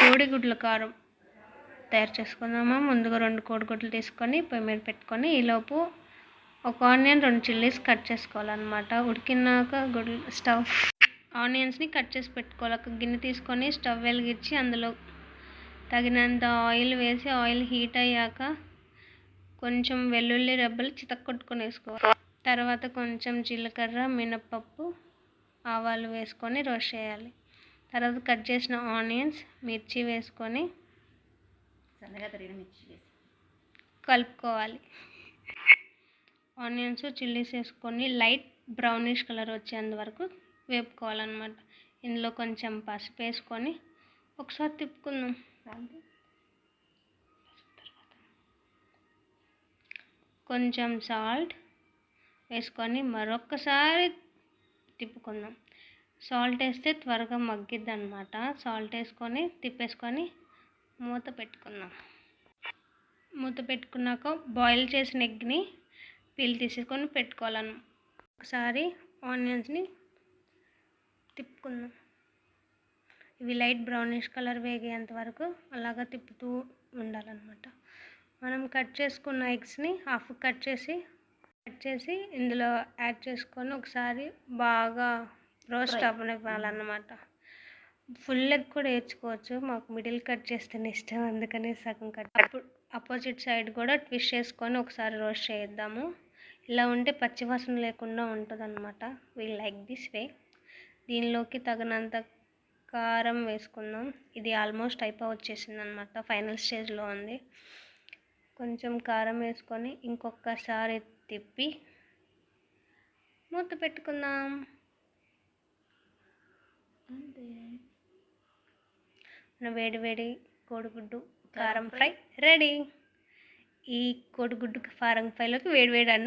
కోడిగుడ్ల కారం తయారు చేసుకుందామా. ముందుగా 2 కోడిగుడ్లు తీసుకొని పొయ్యి మీద పెట్టుకొని ఈలోపు ఒక ఆనియన్ 2 చిల్లీస్ కట్ చేసుకోవాలన్నమాట. ఉడికినాక ఆనియన్స్ని కట్ చేసి పెట్టుకోవాలి. ఒక గిన్నె తీసుకొని స్టవ్ వెలిగించి అందులో తగినంత ఆయిల్ వేసి ఆయిల్ హీట్ అయ్యాక కొంచెం వెల్లుల్లి రెబ్బలు చితక్కొట్టుకొని వేసుకోవాలి. తర్వాత కొంచెం జీలకర్ర, మినపప్పు, ఆవాలు వేసుకొని రోస్ట్ చేయాలి. తర్వాత కట్ చేసిన ఆనియన్స్, మిర్చి వేసుకొని సన్నగా తరిగిన మిర్చి వేసి కలుపుకోవాలి. ఆనియన్స్, చిల్లీస్ వేసుకొని లైట్ బ్రౌనిష్ కలర్ వచ్చేంత వరకు వేపుకోవాలన్నమాట. ఇందులో కొంచెం పసుపు వేసుకొని ఒకసారి తిప్పుకుందాం. కొంచెం సాల్ట్ వేసుకొని మరొక్కసారి తిప్పుకుందాం. సాల్ట్ వేస్తే త్వరగా మగ్గిద్ది అనమాట. సాల్ట్ వేసుకొని తిప్పేసుకొని మూత పెట్టుకుందాం. మూత పెట్టుకున్నాక బాయిల్ చేసిన ఎగ్ని పీల్ తీసుకొని పెట్టుకోవాలను. ఒకసారి ఆనియన్స్ని తిప్పుకుందాం. ఇవి లైట్ బ్రౌనిష్ కలర్ వేగేంత వరకు అలాగా తిప్పుతూ ఉండాలన్నమాట. మనం కట్ చేసుకున్న ఎగ్స్ని హాఫ్ కట్ చేసి ఇందులో యాడ్ చేసుకొని ఒకసారి బాగా రోస్ట్ అవ్వాలన్నమాట. ఫుల్ ఎగ్ కూడా వేయించుకోవచ్చు. మాకు మిడిల్ కట్ చేస్తేనే ఇష్టం, అందుకని సగం కట్. అప్పుడు అపోజిట్ సైడ్ కూడా ట్విస్ట్ చేసుకొని ఒకసారి రోస్ట్ చేద్దాము. ఇలా ఉంటే పచ్చివాసన లేకుండా ఉంటుంది అనమాట. We like this way. దీనిలోకి తగినంత కారం వేసుకుందాం. ఇది ఆల్మోస్ట్ వచ్చేసింది అనమాట. ఫైనల్ స్టేజ్లో ఉంది. కొంచెం కారం వేసుకొని ఇంకొకసారి తిప్పి మూత పెట్టుకుందాం. అంతే. వేడి కోడిగుడ్డు కారం ఫ్రై రెడీ. ఈ కోడిగుడ్డు కారం ఫ్రైలోకి వేడి అన్నం